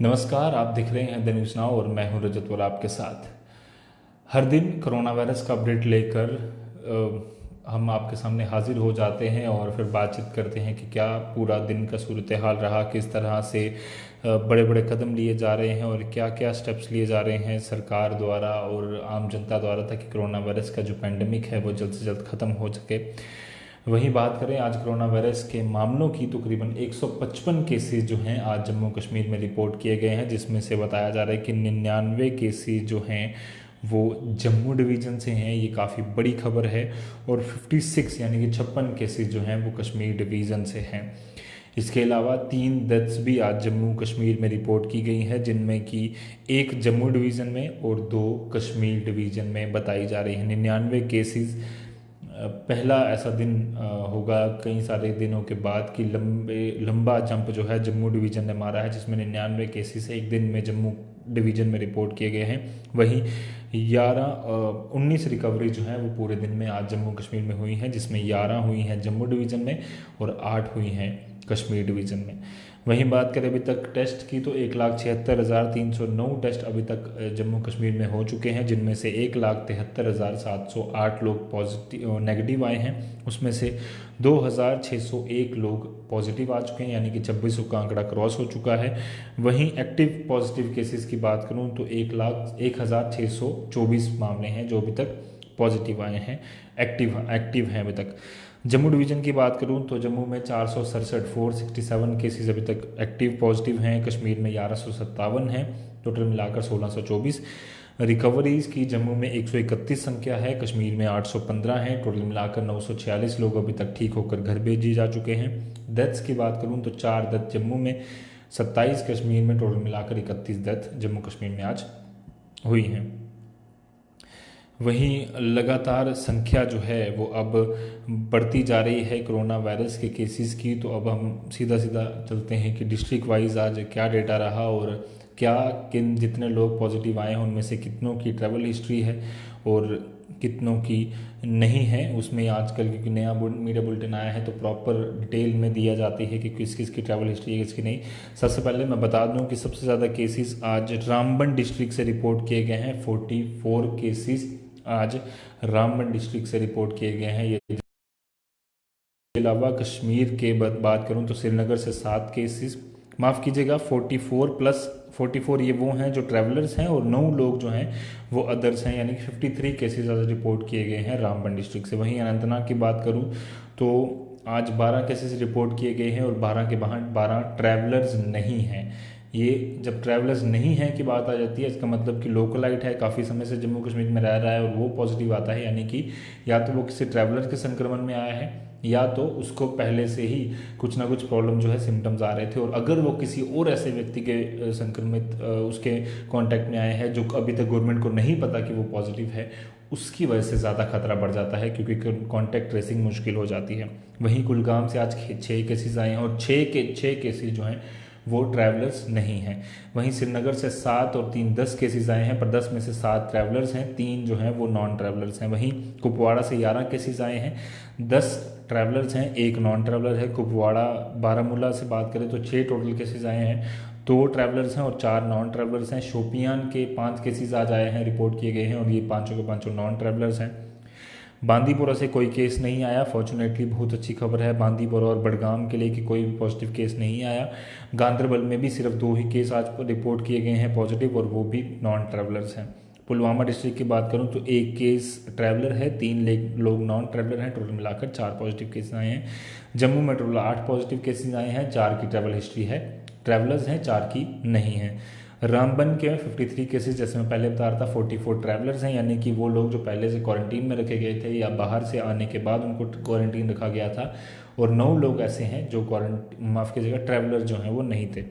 नमस्कार, आप दिख रहे हैं द न्यूज़ नाउ और मैं हूं रजत वाला आपके साथ। हर दिन कोरोना वायरस का अपडेट लेकर हम आपके सामने हाजिर हो जाते हैं और फिर बातचीत करते हैं कि क्या पूरा दिन का सूरत हाल रहा, किस तरह से बड़े बड़े कदम लिए जा रहे हैं और क्या क्या स्टेप्स लिए जा रहे हैं सरकार द्वारा और आम जनता द्वारा ताकि कोरोना वायरस का जो पैंडमिक है वो जल्द से जल्द ख़त्म हो सके। वहीं बात करें आज कोरोना वायरस के मामलों की, तो करीबन 155 केसेस जो हैं आज जम्मू कश्मीर में रिपोर्ट किए गए हैं, जिसमें से बताया जा रहा है कि 99 केसेस जो हैं वो जम्मू डिवीज़न से हैं। ये काफ़ी बड़ी खबर है। और 56 यानी कि 56 केसेस जो हैं वो कश्मीर डिवीज़न से हैं। इसके अलावा 3 डेथ्स भी आज जम्मू कश्मीर में रिपोर्ट की गई हैं, जिनमें कि एक जम्मू डिवीज़न में और 2 कश्मीर डिवीज़न में बताई जा रही हैं। 99 केसेस पहला ऐसा दिन होगा कई सारे दिनों के बाद कि लंबा जंप जो है जम्मू डिवीज़न ने मारा है, जिसमें 99 केसेस एक दिन में जम्मू डिवीज़न में रिपोर्ट किए गए हैं। वहीं 19 रिकवरी जो है वो पूरे दिन में आज जम्मू कश्मीर में हुई हैं, जिसमें 11 हुई हैं जम्मू डिवीज़न में और 8 हुई हैं कश्मीर डिवीज़न में। वहीं बात करें अभी तक टेस्ट की, तो 1,76,309 टेस्ट अभी तक जम्मू कश्मीर में हो चुके हैं, जिनमें से 1,73,708 लोग पॉजिटिव नेगेटिव आए हैं। उसमें से 2,601 लोग पॉजिटिव आ चुके हैं, यानी कि 2600 का आंकड़ा क्रॉस हो चुका है। वहीं एक्टिव पॉजिटिव केसेस की बात करूं तो 1,0624 मामले हैं जो अभी तक पॉजिटिव आए हैं, एक्टिव हैं अभी तक। जम्मू डिवीज़न की बात करूं तो जम्मू में 467 केसेस अभी तक एक्टिव पॉजिटिव हैं, कश्मीर में 1157 हैं, टोटल मिलाकर 1624। रिकवरीज़ की जम्मू में 131 संख्या है, कश्मीर में 815 हैं, टोटल मिलाकर 946 लोग अभी तक ठीक होकर घर भेजे जा चुके हैं। डेथ्स की बात करूं तो 4 डेथ जम्मू में, 27 कश्मीर में, टोटल मिलाकर 31 डेथ जम्मू कश्मीर में आज हुई हैं। वहीं लगातार संख्या जो है वो अब बढ़ती जा रही है कोरोना वायरस के केसेस की। तो अब हम सीधा सीधा चलते हैं कि डिस्ट्रिक्ट वाइज आज क्या डेटा रहा और क्या किन जितने लोग पॉजिटिव आए हैं उनमें से कितनों की ट्रैवल हिस्ट्री है और कितनों की नहीं है। उसमें आजकल क्योंकि नया मीडिया बुलेटिन आया है तो प्रॉपर डिटेल में दिया जाती है कि किस किस की ट्रैवल हिस्ट्री है, किसकी नहीं। सबसे पहले मैं बता दूं कि सबसे ज़्यादा केसेस आज रामबन डिस्ट्रिक्ट से रिपोर्ट किए गए हैं। 44 केसेस आज रामबन डिस्ट्रिक्ट से रिपोर्ट किए गए हैं। ये के अलावा कश्मीर के बात करूं तो श्रीनगर से 7 केसेस, माफ़ कीजिएगा 44 प्लस 44 ये वो हैं जो ट्रैवलर्स हैं और 9 लोग जो हैं वो अदर्स हैं, यानी कि 53 केसेस आज रिपोर्ट किए गए हैं रामबन डिस्ट्रिक्ट से। वहीं अनंतनाग की बात करूं तो आज 12 केसेस रिपोर्ट किए गए हैं और 12 के 12 ट्रैवलर्स नहीं हैं। ये जब ट्रैवलर्स नहीं है की बात आ जाती है, इसका मतलब कि लोकलाइट है, काफ़ी समय से जम्मू कश्मीर में रह रहा है और वो पॉजिटिव आता है, यानी कि या तो वो किसी ट्रैवलर के संक्रमण में आया है या तो उसको पहले से ही कुछ ना कुछ प्रॉब्लम जो है सिम्टम्स आ रहे थे। और अगर वो किसी और ऐसे व्यक्ति के संक्रमित उसके कांटेक्ट में आए हैं जो अभी तक गवर्नमेंट को नहीं पता कि वो पॉजिटिव है, उसकी वजह से ज़्यादा खतरा बढ़ जाता है क्योंकि कांटेक्ट ट्रेसिंग मुश्किल हो जाती है। वहीं कुलगाम से आज 6 केसेस आए हैं और 6 केसेस जो हैं वो ट्रैवलर्स नहीं हैं। वहीं श्रीनगर से 7 और 3 10 केसेस आए हैं, पर 10 में से 7 ट्रैवलर्स हैं, 3 जो हैं वो नॉन ट्रैवलर्स हैं। वहीं कुपवाड़ा से 11 केसेस आए हैं, 10 ट्रैवलर्स हैं, 1 नॉन ट्रैवलर है। कुपवाड़ा बारामूला से बात करें तो 6 टोटल केसेस आए हैं, 2 ट्रैवलर्स हैं और 4 नॉन ट्रैवलर्स हैं। शोपियान के 5 केसेस आज आए हैं, रिपोर्ट किए गए हैं और ये पाँचों के पाँचों नॉन ट्रैवलर्स हैं। बांदीपुरा से कोई केस नहीं आया, फॉर्चुनेटली बहुत अच्छी खबर है बांदीपुरा और बडगाम के लिए कि कोई भी पॉजिटिव केस नहीं आया। गांदरबल में भी सिर्फ 2 ही केस आज रिपोर्ट किए गए हैं पॉजिटिव और वो भी नॉन ट्रैवलर्स हैं। पुलवामा डिस्ट्रिक्ट की बात करूं तो 1 केस ट्रैवलर है, 3 लोग नॉन ट्रैवलर हैं, टोटल मिलाकर 4 पॉजिटिव केसेस आए हैं। जम्मू में टोटल 8 पॉजिटिव केसेस आए हैं, 4 की ट्रैवल हिस्ट्री है, ट्रैवलर्स हैं, 4 की नहीं है। रामबन के 53 केसेस, जैसे मैं पहले बता रहा था, 44 ट्रैवलर्स हैं, यानी कि वो लोग जो पहले से क्वारंटीन में रखे गए थे या बाहर से आने के बाद उनको क्वारंटीन रखा गया था। और 9 लोग ऐसे हैं जो माफ़ कीजिएगा ट्रैवलर जो हैं वो नहीं थे।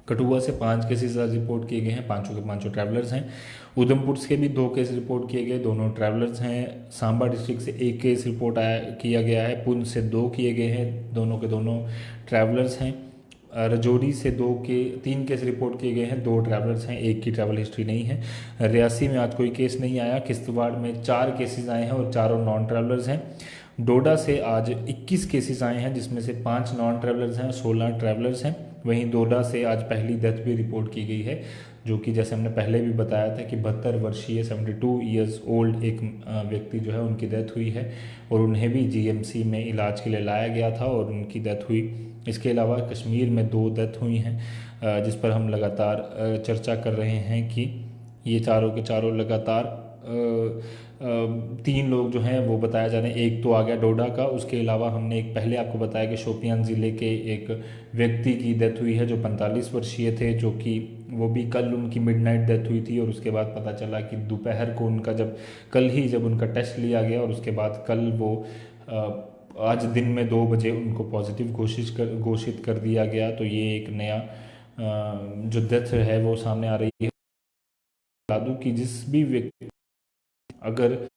कठुआ से 5 केसेस रिपोर्ट किए गए हैं, पाँचों के पाँचों ट्रैवलर्स हैं। उधमपुर से भी 2 केस रिपोर्ट किए गए, दोनों ट्रैवलर्स हैं। सांबा डिस्ट्रिक्ट से 1 केस रिपोर्ट किया गया है, पुंछ से 2 किए गए हैं, दोनों के दोनों ट्रैवलर्स हैं। रजौरी से 3 केस रिपोर्ट किए गए हैं, 2 ट्रैवलर्स हैं, 1 की ट्रैवल हिस्ट्री नहीं है। रियासी में आज कोई केस नहीं आया। किश्तवाड़ में 4 केसेस आए हैं और चारों नॉन ट्रैवलर्स हैं। डोडा से आज 21 केसेस आए हैं, जिसमें से 5 नॉन ट्रैवलर्स हैं और 16 ट्रैवलर्स हैं। वहीं डोडा से आज पहली डेथ भी रिपोर्ट की गई है, जो कि जैसे हमने पहले भी बताया था कि 72 वर्षीय 72 ईयर्स ओल्ड एक व्यक्ति जो है उनकी डेथ हुई है और उन्हें भी जीएमसी में इलाज के लिए लाया गया था और उनकी डेथ हुई। इसके अलावा कश्मीर में 2 डेथ हुई हैं, जिस पर हम लगातार चर्चा कर रहे हैं कि ये चारों के चारों लगातार 3 लोग जो हैं वो बताया जा रहे हैं। एक तो आ गया डोडा का, उसके अलावा हमने एक पहले आपको बताया कि शोपियान ज़िले के एक व्यक्ति की डेथ हुई है जो 45 वर्षीय थे, जो कि वो भी कल उनकी मिडनाइट डेथ हुई थी और उसके बाद पता चला कि दोपहर को उनका जब उनका टेस्ट लिया गया और उसके बाद कल वो आज दिन में 2 बजे उनको पॉजिटिव घोषित कर दिया गया। तो ये एक नया जो डेथ है वो सामने आ रही है। बता दूं कि जिस भी व्यक्ति अगर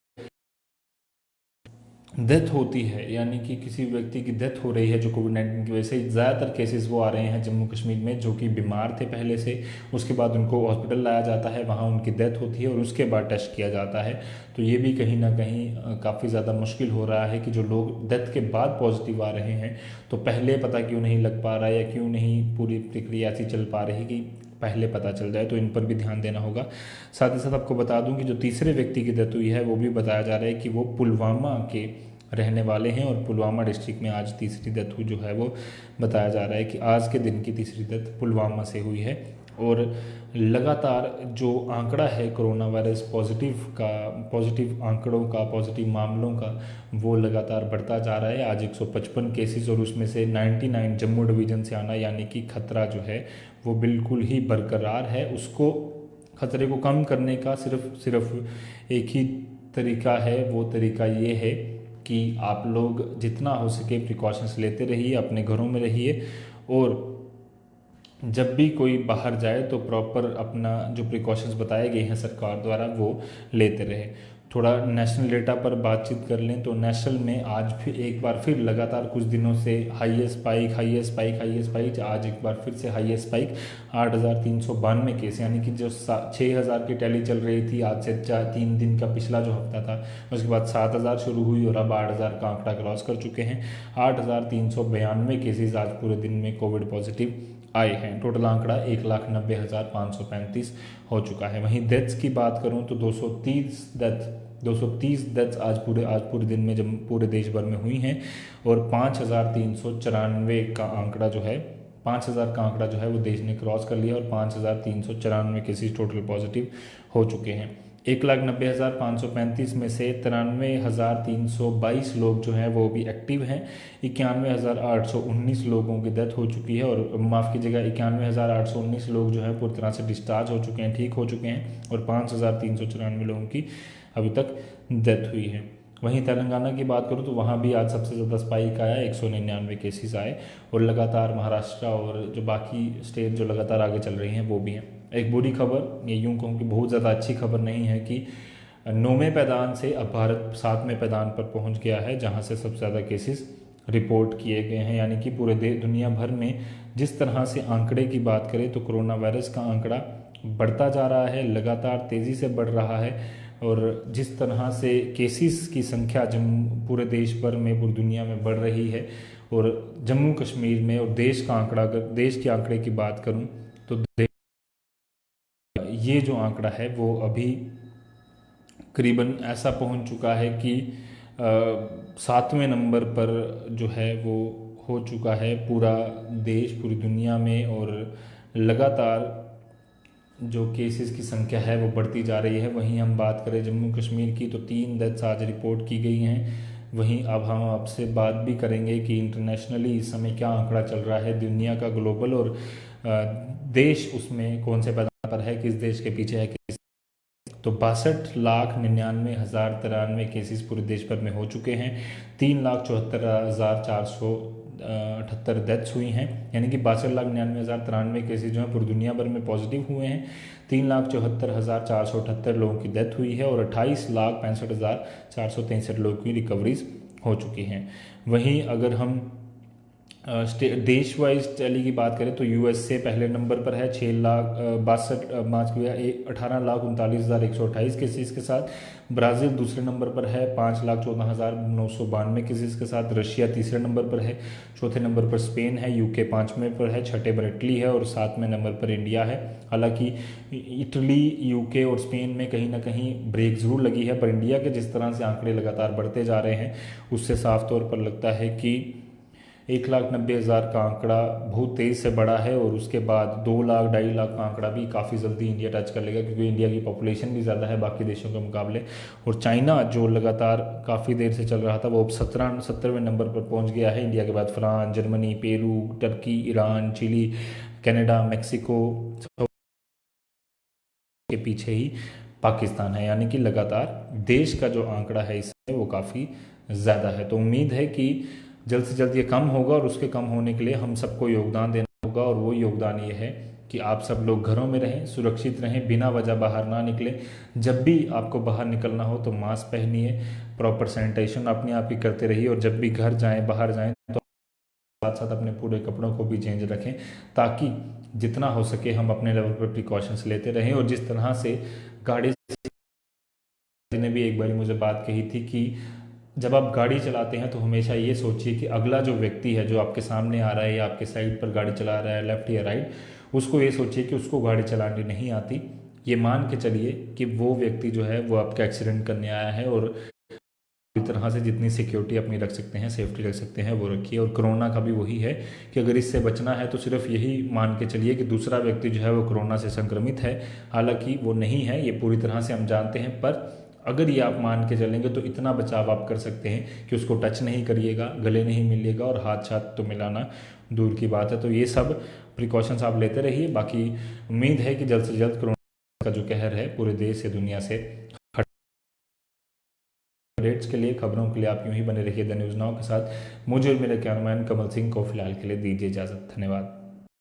डेथ होती है, यानी कि किसी व्यक्ति की डेथ हो रही है जो कोविड-19 की वजह से, ज़्यादातर केसेस वो आ रहे हैं जम्मू कश्मीर में, जो कि बीमार थे पहले से, उसके बाद उनको हॉस्पिटल लाया जाता है, वहाँ उनकी डेथ होती है और उसके बाद टेस्ट किया जाता है। तो ये भी कहीं ना कहीं काफ़ी ज़्यादा मुश्किल हो रहा है कि जो लोग डेथ के बाद पॉजिटिव आ रहे हैं तो पहले पता क्यों नहीं लग पा रहा है या क्यों नहीं पूरी प्रक्रिया ऐसी चल पा रही कि पहले पता चल जाए। तो इन पर भी ध्यान देना होगा। साथ ही साथ आपको बता दूं कि जो तीसरे व्यक्ति की डेथ हुई है वो भी बताया जा रहा है कि वो पुलवामा के रहने वाले हैं और पुलवामा डिस्ट्रिक्ट में आज तीसरी डेथ हुई जो है वो बताया जा रहा है कि आज के दिन की तीसरी डेथ पुलवामा से हुई है। और लगातार जो आंकड़ा है कोरोना वायरस पॉजिटिव आंकड़ों का, पॉजिटिव मामलों का, वो लगातार बढ़ता जा रहा है। आज 155 केसेस और उसमें से 99 जम्मू डिवीज़न से आना, यानी कि खतरा जो है वो बिल्कुल ही बरकरार है। उसको खतरे को कम करने का सिर्फ एक ही तरीका है, वो तरीका ये है कि आप लोग जितना हो सके प्रिकॉशंस लेते रहिए, अपने घरों में रहिए और जब भी कोई बाहर जाए तो प्रॉपर अपना जो प्रिकॉशंस बताए गए हैं सरकार द्वारा वो लेते रहे। थोड़ा नेशनल डेटा पर बातचीत कर लें तो नेशनल में आज फिर एक बार फिर लगातार कुछ दिनों से हाईएस्ट स्पाइक आज एक बार फिर से हाईएस्ट स्पाइक 8,392 केस, यानी कि जो 6,000 की टैली चल रही थी आज से 3 दिन का पिछला जो हफ्ता था, उसके बाद 7,000 शुरू हुई और अब 8,000 का आंकड़ा क्रॉस कर चुके हैं। 8,392 केसेज आज पूरे दिन में कोविड पॉजिटिव आए हैं। टोटल आंकड़ा 1,90,535 हो चुका है। वहीं डेथ्स की बात करूं तो 230 डेथ्स आज पूरे दिन में जब पूरे देश भर में हुई हैं और 5,394 का आंकड़ा जो है 5,000 का आंकड़ा जो है वो देश ने क्रॉस कर लिया और 5,394 केसेस टोटल पॉजिटिव हो चुके हैं। 1,90,535 में से 93,322 लोग जो हैं वो भी एक्टिव हैं। 91,819 लोगों की डेथ हो चुकी है और माफ़ कीजिएगा 91,819 लोग जो हैं पूरी तरह से डिस्चार्ज हो चुके हैं, ठीक हो चुके हैं और 5,394 लोगों की अभी तक डेथ हुई है। वहीं तेलंगाना की बात करूं तो वहां भी आज सबसे ज़्यादा स्पाइक आया, 199 केसेस आए और लगातार महाराष्ट्र और जो बाकी स्टेट जो लगातार आगे चल रही हैं वो भी हैं। एक बुरी खबर, ये यूँ कहूँ कि बहुत ज़्यादा अच्छी खबर नहीं है कि 9वें पैदान से अब भारत 7वें पैदान पर पहुँच गया है, जहाँ से सबसे ज़्यादा केसेस रिपोर्ट किए गए हैं। यानी कि पूरे दुनिया भर में जिस तरह से आंकड़े की बात करें तो कोरोना वायरस का आंकड़ा बढ़ता जा रहा है, लगातार तेज़ी से बढ़ रहा है और जिस तरह से केसेस की संख्या पूरे देश भर में, पूरी दुनिया में बढ़ रही है और जम्मू कश्मीर में और देश का आंकड़ा, अगर देश के आंकड़े की बात करूं तो ये जो आंकड़ा है वो अभी करीबन ऐसा पहुंच चुका है कि 7वें नंबर पर जो है वो हो चुका है पूरा देश, पूरी दुनिया में। और लगातार जो केसेस की संख्या है वो बढ़ती जा रही है। वहीं हम बात करें जम्मू कश्मीर की तो 3 डेथ्स आज रिपोर्ट की गई हैं। वहीं अब हम आपसे बात भी करेंगे कि इंटरनेशनली इस समय क्या आंकड़ा चल रहा है दुनिया का, ग्लोबल, और देश उसमें कौन से पैदान पर है, किस देश के पीछे है, किस। तो 62,99,093 केसेस पूरे देश भर में हो चुके हैं। 3,74,478 डेथ्स हुई हैं, यानी कि 62,99,093 केसेज जो हैं पूरी दुनिया भर में पॉजिटिव हुए हैं। 3,74,478 लोगों की डेथ हुई है और 28,65,463 लोगों की रिकवरीज हो चुकी हैं। वहीं अगर हम देश वाइज टैली की बात करें तो यूएसए पहले नंबर पर है 6,62,18,39,128 केसेस के साथ। ब्राज़ील दूसरे नंबर पर है 5,14,992 केसेस के साथ। रशिया तीसरे नंबर पर है। चौथे नंबर पर स्पेन है। यूके पाँचवें पर है। छठे पर इटली है और सातवें नंबर पर इंडिया है। हालांकि इटली, यूके और स्पेन में कहीं ना कहीं ब्रेक ज़रूर लगी है, पर इंडिया के जिस तरह से आंकड़े लगातार बढ़ते जा रहे हैं उससे साफ तौर पर लगता है कि 1,90,000 का आंकड़ा बहुत तेज़ी से बढ़ा है और उसके बाद 2 लाख 2.5 लाख का आंकड़ा भी काफ़ी जल्दी इंडिया टच कर लेगा, क्योंकि इंडिया की पॉपुलेशन भी ज़्यादा है बाकी देशों के मुकाबले। और चाइना जो लगातार काफ़ी देर से चल रहा था वो अब 17वें नंबर पर पहुंच गया है। इंडिया के बाद France, Germany, Peru, Turkey, Iran, Chile, Canada, Mexico के पीछे ही पाकिस्तान है। यानी कि लगातार देश का जो आंकड़ा है इसमें वो काफ़ी ज़्यादा है। तो उम्मीद है कि जल्द से जल्द ये कम होगा और उसके कम होने के लिए हम सबको योगदान देना होगा। और वो योगदान ये है कि आप सब लोग घरों में रहें, सुरक्षित रहें, बिना वजह बाहर ना निकलें। जब भी आपको बाहर निकलना हो तो मास्क पहनिए, प्रॉपर सैनिटाइजेशन अपने आप ही करते रहिए और जब भी घर जाएं, बाहर जाएं तो साथ साथ अपने पूरे कपड़ों को भी चेंज रखें, ताकि जितना हो सके हम अपने लेवल पर प्रिकॉशंस लेते रहें। और जिस तरह से गाड़ी ने भी एक बार मुझे बात कही थी कि जब आप गाड़ी चलाते हैं तो हमेशा ये सोचिए कि अगला जो व्यक्ति है जो आपके सामने आ रहा है या आपके साइड पर गाड़ी चला रहा है, लेफ्ट या राइट, उसको ये सोचिए कि उसको गाड़ी चलानी नहीं आती। ये मान के चलिए कि वो व्यक्ति जो है वो आपका एक्सीडेंट करने आया है, और पूरी तरह से जितनी सिक्योरिटी अपनी रख सकते हैं, सेफ्टी रख सकते हैं, वो रखिए। और कोरोना का भी वही है कि अगर इससे बचना है तो सिर्फ यही मान के चलिए कि दूसरा व्यक्ति जो है वो कोरोना से संक्रमित है। हालांकि वो नहीं है, ये पूरी तरह से हम जानते हैं, पर अगर ये आप मान के चलेंगे तो इतना बचाव आप कर सकते हैं कि उसको टच नहीं करिएगा, गले नहीं मिलिएगा और हाथ छात तो मिलाना दूर की बात है। तो ये सब प्रिकॉशंस आप लेते रहिए। बाकी उम्मीद है कि जल्द से जल्द कोरोना का जो कहर है पूरे देश से, दुनिया से अपडेट्स के लिए, खबरों के लिए आप यूं ही बने रहिए द न्यूज़ नाउ के साथ। मुझे और मेरे कैमरामैन कमल सिंह को फिलहाल के लिए दीजिए इजाज़त। धन्यवाद।